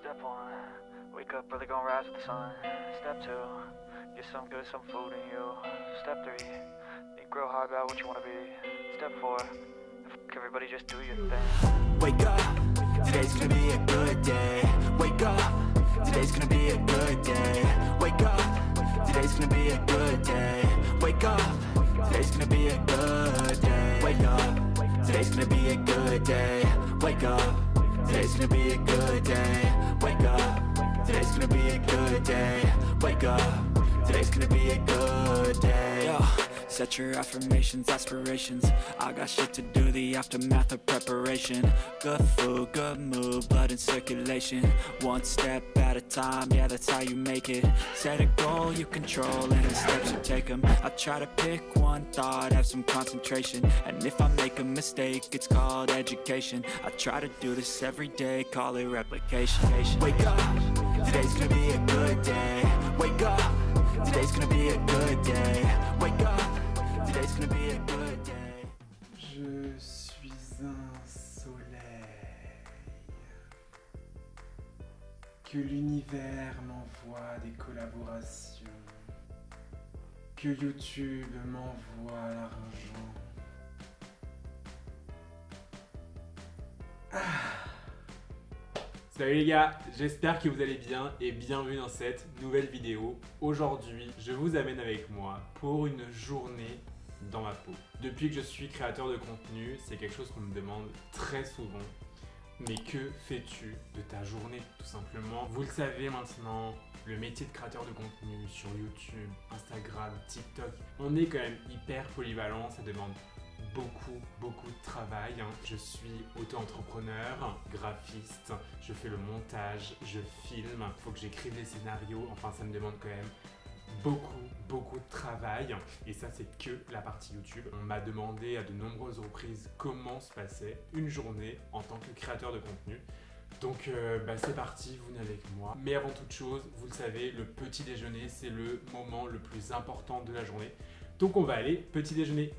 Step 1, wake up early, gonna rise with the sun. Step 2, get some good, some food in you. Step 3, think real hard about what you wanna be. Step 4, everybody just do your thing. Wake up, today's gonna be a good day. Wake up, today's gonna be a good day. Wake up, today's gonna be a good day. Wake up, today's gonna be a good day. Wake up, today's gonna be a good day. Wake up, today's gonna be a good day. Wake up, today's gonna be a good day. Wake up, today's gonna be a good day. Yo, set your affirmations, aspirations. I got shit to do, the aftermath of preparation. Good food, good mood, blood in circulation. One step at a time, yeah, that's how you make it. Set a goal you control, and the steps you take them. I try to pick one thought, have some concentration. And if I make a mistake, it's called education. I try to do this every day, call it replication. Wake up, today's gonna be a good day. Wake up, today's gonna be a good day. Wake up, today's gonna be a good day. Je suis un soleil. Que l'univers m'envoie des collaborations. Que YouTube m'envoie l'argent. Salut les gars, j'espère que vous allez bien et bienvenue dans cette nouvelle vidéo. Aujourd'hui, je vous amène avec moi pour une journée dans ma peau. Depuis que je suis créateur de contenu, c'est quelque chose qu'on me demande très souvent. Mais que fais-tu de ta journée, tout simplement? Vous le savez maintenant, le métier de créateur de contenu sur YouTube, Instagram, TikTok, on est quand même hyper polyvalent, ça demande beaucoup de travail. Je suis auto-entrepreneur, graphiste, je fais le montage, je filme, il faut que j'écrive des scénarios, enfin ça me demande quand même beaucoup de travail, et ça c'est que la partie YouTube. On m'a demandé à de nombreuses reprises comment se passait une journée en tant que créateur de contenu. Donc c'est parti, vous venez avec moi. Mais avant toute chose, vous le savez, le petit déjeuner c'est le moment le plus important de la journée. Donc on va aller petit déjeuner.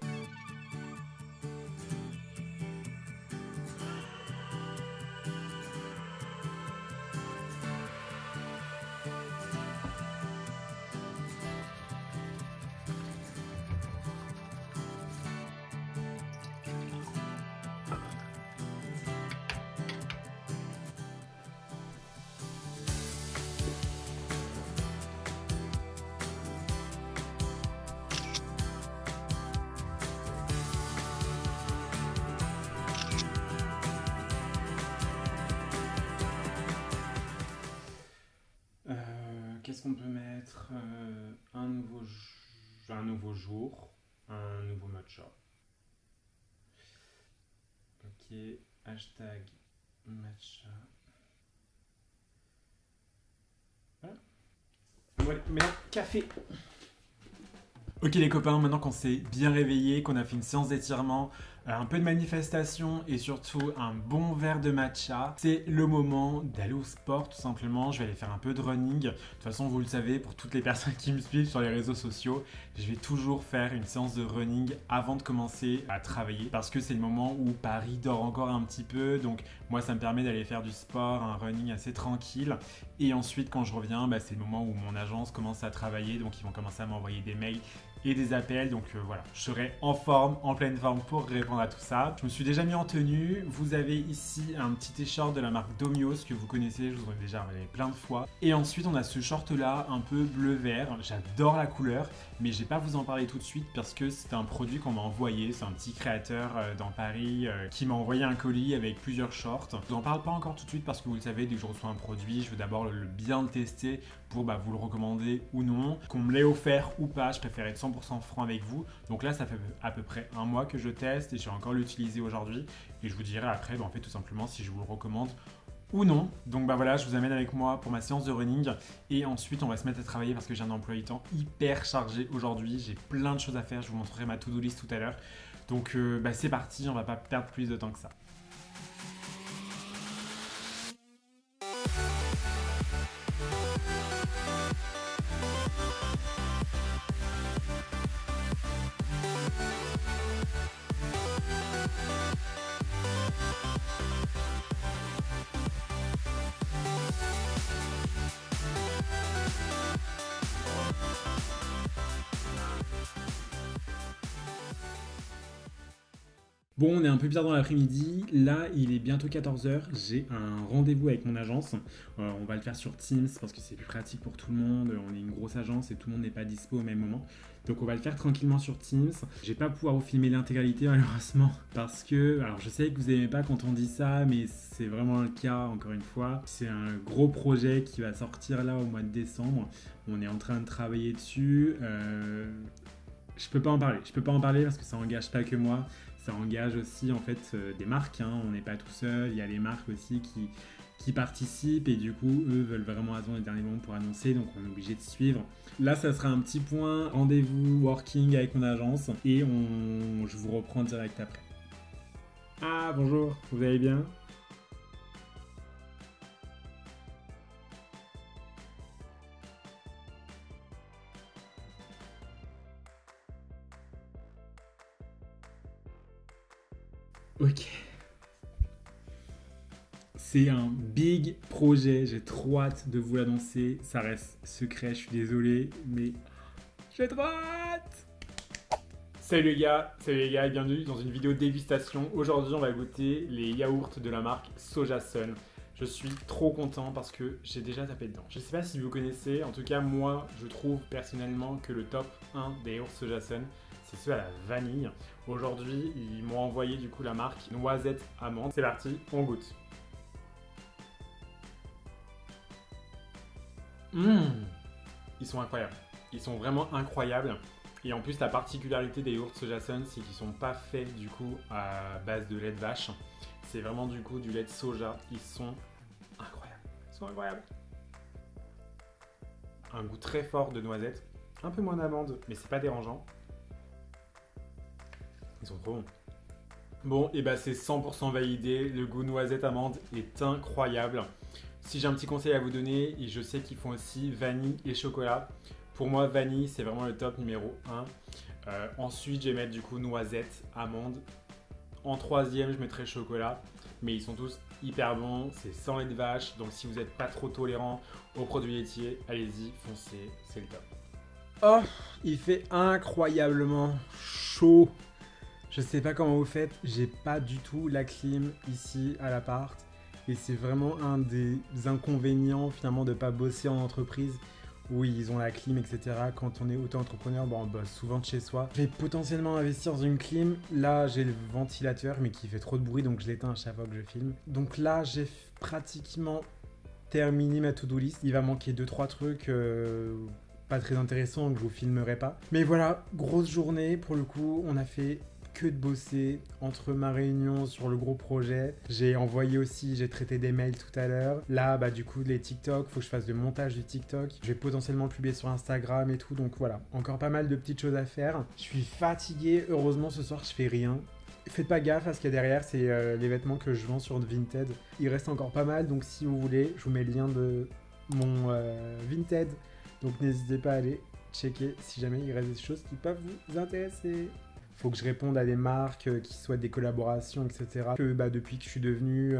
Qu'est-ce qu'on peut mettre? Un nouveau jour, un nouveau matcha. Ok, hashtag matcha. Voilà. Ouais, maintenant, café. Ok les copains, maintenant qu'on s'est bien réveillé, qu'on a fait une séance d'étirement, un peu de manifestation et surtout un bon verre de matcha, c'est le moment d'aller au sport tout simplement. Je vais aller faire un peu de running. De toute façon, vous le savez, pour toutes les personnes qui me suivent sur les réseaux sociaux, je vais toujours faire une séance de running avant de commencer à travailler parce que c'est le moment où Paris dort encore un petit peu. Donc moi, ça me permet d'aller faire du sport, un running assez tranquille. Et ensuite, quand je reviens, c'est le moment où mon agence commence à travailler. Donc ils vont commencer à m'envoyer des mails et des appels, donc voilà, je serai en forme, en pleine forme pour répondre à tout ça. Je me suis déjà mis en tenue. Vous avez ici un petit t-shirt de la marque Domios que vous connaissez, je vous en ai déjà parlé plein de fois. Et ensuite on a ce short là un peu bleu-vert, j'adore la couleur, mais je vais pas vous en parler tout de suite parce que c'est un produit qu'on m'a envoyé. C'est un petit créateur dans Paris qui m'a envoyé un colis avec plusieurs shorts. Je vous en parle pas encore tout de suite parce que vous le savez, dès que je reçois un produit, je veux d'abord le bien le tester pour vous le recommander ou non, qu'on me l'ait offert ou pas. Je préfère être 100% franc avec vous. Donc là, ça fait à peu près un mois que je teste et je vais encore l'utiliser aujourd'hui. Et je vous dirai après, en fait, tout simplement, si je vous le recommande ou non. Donc bah voilà, je vous amène avec moi pour ma séance de running et ensuite on va se mettre à travailler parce que j'ai un emploi du temps hyper chargé aujourd'hui. J'ai plein de choses à faire, je vous montrerai ma to-do list tout à l'heure. Donc bah c'est parti, on va pas perdre plus de temps que ça. Bon, on est un peu bizarre dans l'après-midi. Là, il est bientôt 14h. J'ai un rendez-vous avec mon agence. On va le faire sur Teams parce que c'est plus pratique pour tout le monde. On est une grosse agence et tout le monde n'est pas dispo au même moment. Donc, on va le faire tranquillement sur Teams. Je vais pas pouvoir vous filmer l'intégralité malheureusement parce que, alors je sais que vous n'aimez pas quand on dit ça, mais c'est vraiment le cas encore une fois. C'est un gros projet qui va sortir là au mois de décembre. On est en train de travailler dessus. Je peux pas en parler. Je peux pas en parler parce que ça engage pas que moi. Ça engage aussi en fait des marques, hein. On n'est pas tout seul, il y a les marques aussi qui participent et du coup eux veulent vraiment attendre les derniers moments pour annoncer, donc on est obligé de suivre. Là ça sera un petit point rendez-vous working avec mon agence et je vous reprends direct après. Ah bonjour, vous allez bien ? Ok. C'est un big projet, j'ai trop hâte de vous l'annoncer. Ça reste secret, je suis désolé, mais j'ai trop hâte. Salut les gars, et bienvenue dans une vidéo dégustation. Aujourd'hui, on va goûter les yaourts de la marque Soja Sun. Je suis trop content parce que j'ai déjà tapé dedans. Je sais pas si vous connaissez, en tout cas moi, je trouve personnellement que le top 1 des yaourts Soja Sun, c'est ceux à la vanille. Aujourd'hui, ils m'ont envoyé du coup la marque noisette amande. C'est parti, on goûte. Ils sont incroyables. Ils sont vraiment incroyables. Et en plus, la particularité des yaourts Soja Sun, c'est qu'ils sont pas faits du coup à base de lait de vache. C'est vraiment du coup du lait de soja. Ils sont incroyables. Ils sont incroyables. Un goût très fort de noisette. Un peu moins d'amande, mais c'est pas dérangeant. Ils sont trop bons. Bon, et bah c'est 100% validé. Le goût noisette amande est incroyable. Si j'ai un petit conseil à vous donner, et je sais qu'ils font aussi vanille et chocolat. Pour moi, vanille, c'est vraiment le top numéro 1. Ensuite, je vais mettre du coup noisette, amande. En troisième, je mettrai chocolat. Mais ils sont tous hyper bons. C'est sans lait de vache. Donc si vous n'êtes pas trop tolérant aux produits laitiers, allez-y, foncez. C'est le top. Oh, il fait incroyablement chaud. Je sais pas comment vous faites, j'ai pas du tout la clim ici à l'appart et c'est vraiment un des inconvénients finalement de pas bosser en entreprise où ils ont la clim etc. Quand on est auto-entrepreneur, on bosse souvent de chez soi. Je vais potentiellement investir dans une clim, là j'ai le ventilateur mais qui fait trop de bruit donc je l'éteins à chaque fois que je filme. Donc là j'ai pratiquement terminé ma to-do list, il va manquer 2-3 trucs pas très intéressants que je vous filmerai pas. Mais voilà, grosse journée pour le coup, on a fait que de bosser entre ma réunion sur le gros projet. J'ai envoyé aussi, j'ai traité des mails tout à l'heure. Là, du coup, les TikTok, faut que je fasse le montage du TikTok. Je vais potentiellement le publier sur Instagram et tout. Donc voilà, encore pas mal de petites choses à faire. Je suis fatigué. Heureusement, ce soir, je fais rien. Faites pas gaffe à ce qu'il y a derrière, c'est les vêtements que je vends sur Vinted. Il reste encore pas mal, donc si vous voulez, je vous mets le lien de mon Vinted. Donc n'hésitez pas à aller checker si jamais il reste des choses qui peuvent vous intéresser. Faut que je réponde à des marques qui souhaitent des collaborations, etc. Depuis que je suis devenu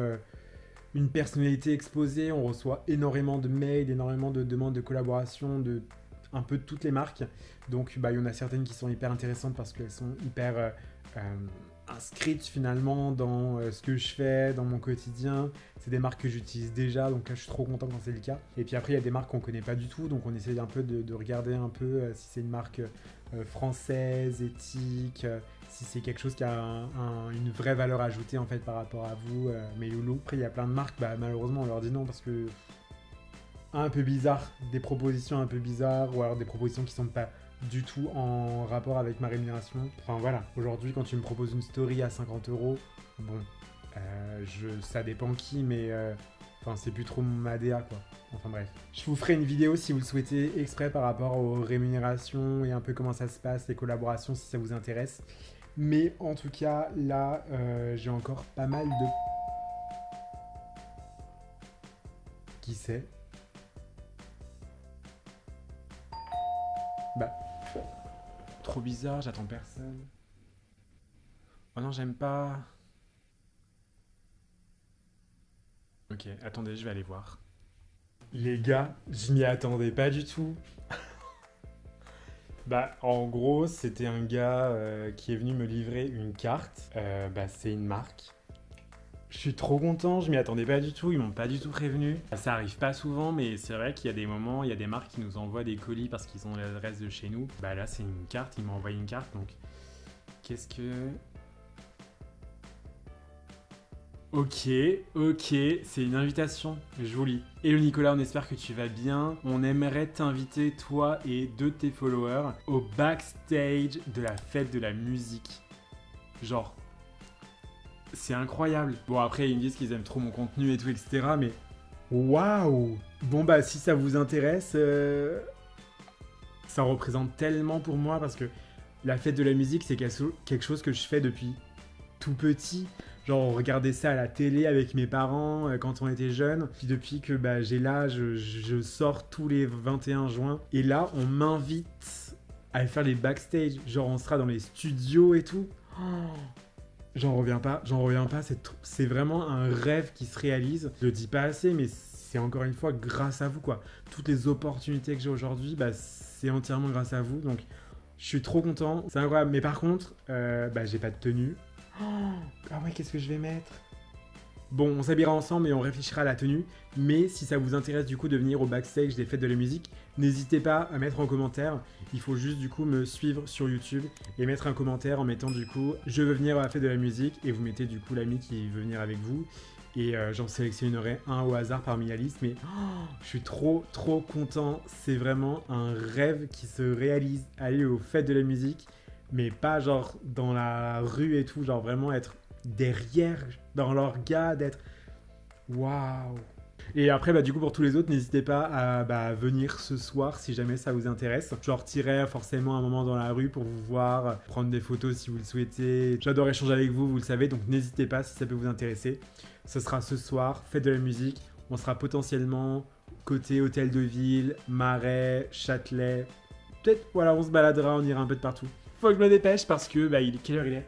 une personnalité exposée, on reçoit énormément de mails, énormément de demandes de collaboration de un peu de toutes les marques. Donc il y en a certaines qui sont hyper intéressantes parce qu'elles sont hyper inscrites finalement dans ce que je fais, dans mon quotidien. C'est des marques que j'utilise déjà, donc là je suis trop content quand c'est le cas. Et puis après il y a des marques qu'on connaît pas du tout, donc on essaye un peu de regarder un peu si c'est une marque française, éthique, si c'est quelque chose qui a une vraie valeur ajoutée en fait par rapport à vous, mes loulous. Après il y a plein de marques, malheureusement on leur dit non parce que un peu bizarre, des propositions un peu bizarres ou alors des propositions qui sont pas du tout en rapport avec ma rémunération. Enfin voilà, aujourd'hui quand tu me proposes une story à 50 €, bon, ça dépend qui, mais Enfin, c'est plus trop ma DA, quoi. Enfin bref. Je vous ferai une vidéo si vous le souhaitez, exprès par rapport aux rémunérations et un peu comment ça se passe, les collaborations, si ça vous intéresse. Mais en tout cas, là, j'ai encore pas mal de... Qui c'est? Bah... Trop bizarre, j'attends personne. Oh non, j'aime pas... Ok, attendez, je vais aller voir. Les gars, je m'y attendais pas du tout. Bah, en gros, c'était un gars qui est venu me livrer une carte. Bah, c'est une marque. Je suis trop content, je m'y attendais pas du tout, ils m'ont pas du tout prévenu. Ça arrive pas souvent, mais c'est vrai qu'il y a des moments, il y a des marques qui nous envoient des colis parce qu'ils ont l'adresse de chez nous. Bah là, c'est une carte, ils m'ont envoyé une carte, donc... Qu'est-ce que... Ok, c'est une invitation, je vous lis. Hello Nicolas, on espère que tu vas bien. On aimerait t'inviter, toi et deux de tes followers, au backstage de la fête de la musique. Genre, c'est incroyable. Bon, après, ils me disent qu'ils aiment trop mon contenu et tout, etc. Mais, waouh! Bon, bah, si ça vous intéresse, ça représente tellement pour moi parce que la fête de la musique, c'est quelque chose que je fais depuis tout petit. Genre, on regardait ça à la télé avec mes parents quand on était jeunes. Puis depuis que bah, j'ai l'âge, je sors tous les 21 juin. Et là, on m'invite à faire les backstage. Genre, on sera dans les studios et tout. Oh, j'en reviens pas. C'est vraiment un rêve qui se réalise. Je le dis pas assez, mais c'est encore une fois grâce à vous, quoi. Toutes les opportunités que j'ai aujourd'hui, bah, c'est entièrement grâce à vous. Donc, je suis trop content. C'est incroyable. Mais par contre, bah, j'ai pas de tenue. Ah ouais, qu'est-ce que je vais mettre? Bon, on s'habillera ensemble et on réfléchira à la tenue. Mais si ça vous intéresse du coup de venir au backstage des fêtes de la musique, n'hésitez pas à mettre en commentaire. Il faut juste du coup me suivre sur YouTube et mettre un commentaire en mettant du coup « Je veux venir à la fête de la musique » et vous mettez du coup l'ami qui veut venir avec vous. Et j'en sélectionnerai un au hasard parmi la liste. Mais je suis trop content. C'est vraiment un rêve qui se réalise. Aller aux fêtes de la musique. Mais pas genre dans la rue et tout, genre vraiment être derrière, dans l'orga, d'être... Waouh! Et après, bah, du coup, pour tous les autres, n'hésitez pas à venir ce soir si jamais ça vous intéresse. Je sortirai forcément un moment dans la rue pour vous voir, prendre des photos si vous le souhaitez. J'adore échanger avec vous, vous le savez, donc n'hésitez pas si ça peut vous intéresser. Ce sera ce soir, fête de la musique. On sera potentiellement côté hôtel de ville, Marais, Châtelet. Peut-être, voilà, on se baladera, on ira un peu de partout. Faut que je me dépêche parce que, bah, quelle heure il est?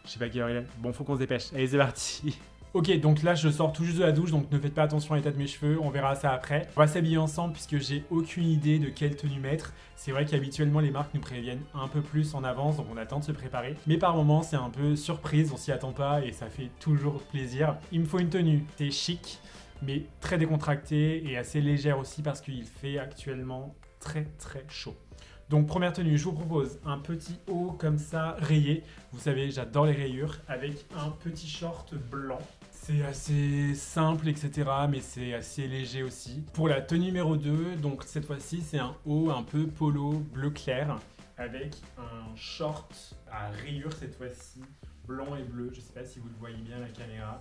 Je sais pas quelle heure il est. Bon, faut qu'on se dépêche. Allez, c'est parti. Ok, donc là, je sors tout juste de la douche, donc ne faites pas attention à l'état de mes cheveux. On verra ça après. On va s'habiller ensemble puisque j'ai aucune idée de quelle tenue mettre. C'est vrai qu'habituellement, les marques nous préviennent un peu plus en avance, donc on attend de se préparer. Mais par moments, c'est un peu surprise, on s'y attend pas et ça fait toujours plaisir. Il me faut une tenue. C'est chic, mais très décontractée et assez légère aussi parce qu'il fait actuellement très chaud. Donc première tenue, je vous propose un petit haut comme ça, rayé. Vous savez, j'adore les rayures, avec un petit short blanc. C'est assez simple, etc. mais c'est assez léger aussi. Pour la tenue numéro 2, donc cette fois-ci, c'est un haut un peu polo bleu clair, avec un short à rayures cette fois-ci, blanc et bleu. Je sais pas si vous le voyez bien à la caméra.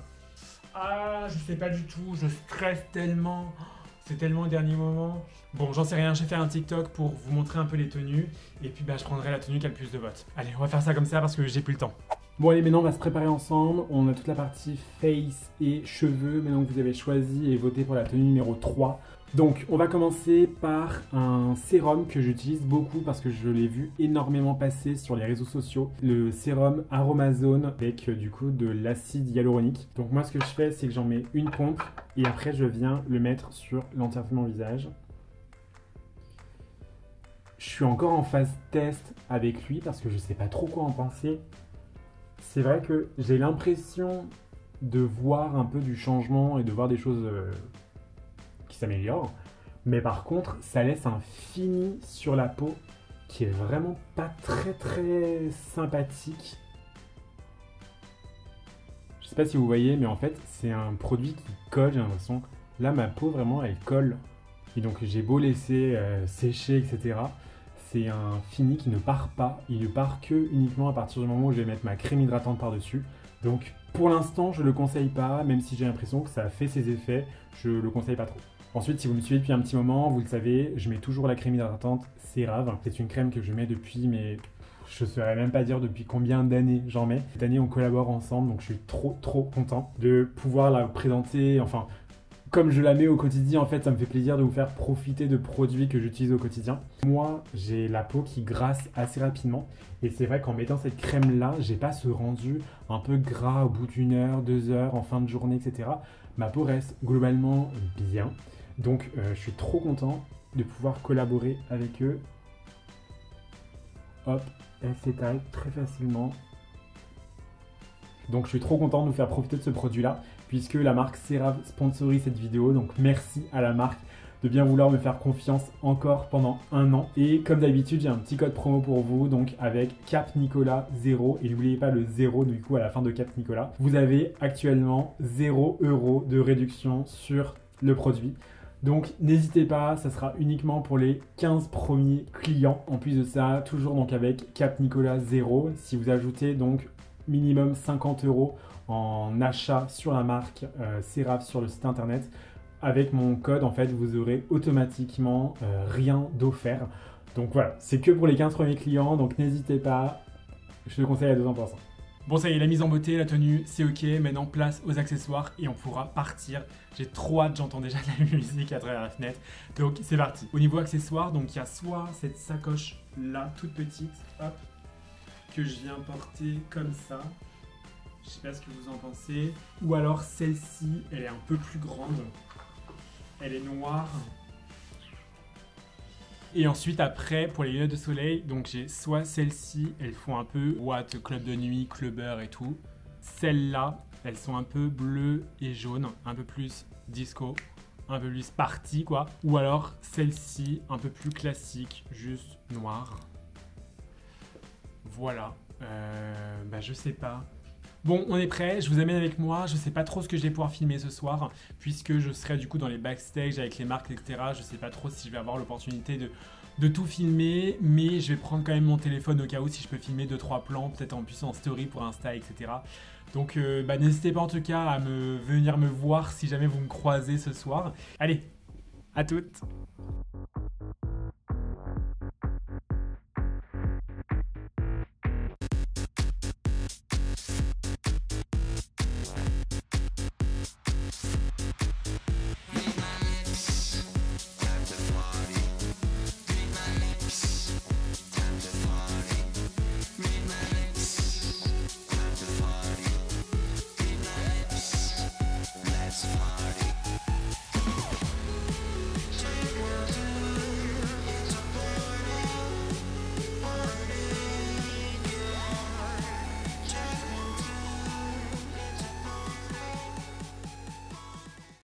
Ah, je sais pas du tout, je stresse tellement. C'est tellement au dernier moment. Bon, j'en sais rien, je vais faire un TikTok pour vous montrer un peu les tenues. Et puis, bah, je prendrai la tenue qui a le plus de votes. Allez, on va faire ça comme ça parce que j'ai plus le temps. Bon, allez, maintenant, on va se préparer ensemble. On a toute la partie face et cheveux. Maintenant que vous avez choisi et voté pour la tenue numéro 3. Donc, on va commencer par un sérum que j'utilise beaucoup parce que je l'ai vu énormément passer sur les réseaux sociaux. Le sérum Aromazone avec du coup de l'acide hyaluronique. Donc moi, ce que je fais, c'est que j'en mets une pompe et après, je viens le mettre sur l'entièreté de mon visage. Je suis encore en phase test avec lui parce que je sais pas trop quoi en penser. C'est vrai que j'ai l'impression de voir un peu du changement et de voir des choses... qui s'améliore, mais par contre ça laisse un fini sur la peau qui est vraiment pas très sympathique. Je sais pas si vous voyez, mais en fait c'est un produit qui colle, j'ai l'impression. Là ma peau vraiment elle colle, et donc j'ai beau laisser sécher, etc. c'est un fini qui ne part pas. Il ne part que uniquement à partir du moment où je vais mettre ma crème hydratante par-dessus. Donc pour l'instant, je ne le conseille pas, même si j'ai l'impression que ça a fait ses effets, je ne le conseille pas trop. Ensuite, si vous me suivez depuis un petit moment, vous le savez, je mets toujours la crème hydratante CeraVe. C'est une crème que je mets depuis, mais je ne saurais même pas dire depuis combien d'années j'en mets. Cette année, on collabore ensemble, donc je suis trop content de pouvoir la présenter, enfin, comme je la mets au quotidien, en fait, ça me fait plaisir de vous faire profiter de produits que j'utilise au quotidien. Moi, j'ai la peau qui grasse assez rapidement. Et c'est vrai qu'en mettant cette crème-là, j'ai pas ce rendu un peu gras au bout d'une heure, 2 heures, en fin de journée, etc. Ma peau reste globalement bien. Donc, je suis trop content de pouvoir collaborer avec eux. Hop, elle s'étale très facilement. Donc, je suis trop content de vous faire profiter de ce produit-là, puisque la marque CeraVe sponsorise cette vidéo. Donc, merci à la marque de bien vouloir me faire confiance encore pendant 1 an. Et comme d'habitude, j'ai un petit code promo pour vous, donc avec CapNicolas0. Et n'oubliez pas le 0 du coup à la fin de CapNicolas. Vous avez actuellement 0 € de réduction sur le produit. Donc n'hésitez pas, ça sera uniquement pour les 15 premiers clients. En plus de ça, toujours donc avec CapNicolas0, si vous ajoutez donc minimum 50 € en achat sur la marque CeraVe sur le site internet, avec mon code, en fait, vous aurez automatiquement rien d'offert. Donc voilà, c'est que pour les 15 premiers clients, donc n'hésitez pas, je le conseille à 200%. Bon, ça y est, la mise en beauté, la tenue, c'est ok. Maintenant, place aux accessoires et on pourra partir. J'ai trop hâte, j'entends déjà de la musique à travers la fenêtre. Donc, c'est parti. Au niveau accessoires, donc il y a soit cette sacoche là, toute petite, hop, que je viens porter comme ça. Je sais pas ce que vous en pensez. Ou alors celle-ci, elle est un peu plus grande. Elle est noire. Et ensuite après pour les lunettes de soleil, donc j'ai soit celles-ci, elles font un peu Watt, club de nuit, clubbeur et tout. Celles-là, elles sont un peu bleues et jaunes, un peu plus disco, un peu plus party quoi. Ou alors celle-ci, un peu plus classique, juste noire. Voilà, je sais pas. Bon, on est prêt, je vous amène avec moi, je sais pas trop ce que je vais pouvoir filmer ce soir, puisque je serai du coup dans les backstage avec les marques, etc. Je sais pas trop si je vais avoir l'opportunité de tout filmer, mais je vais prendre quand même mon téléphone au cas où si je peux filmer 2-3 plans, peut-être en plus en story pour Insta, etc. Donc n'hésitez pas en tout cas à venir me voir si jamais vous me croisez ce soir. Allez, à toutes!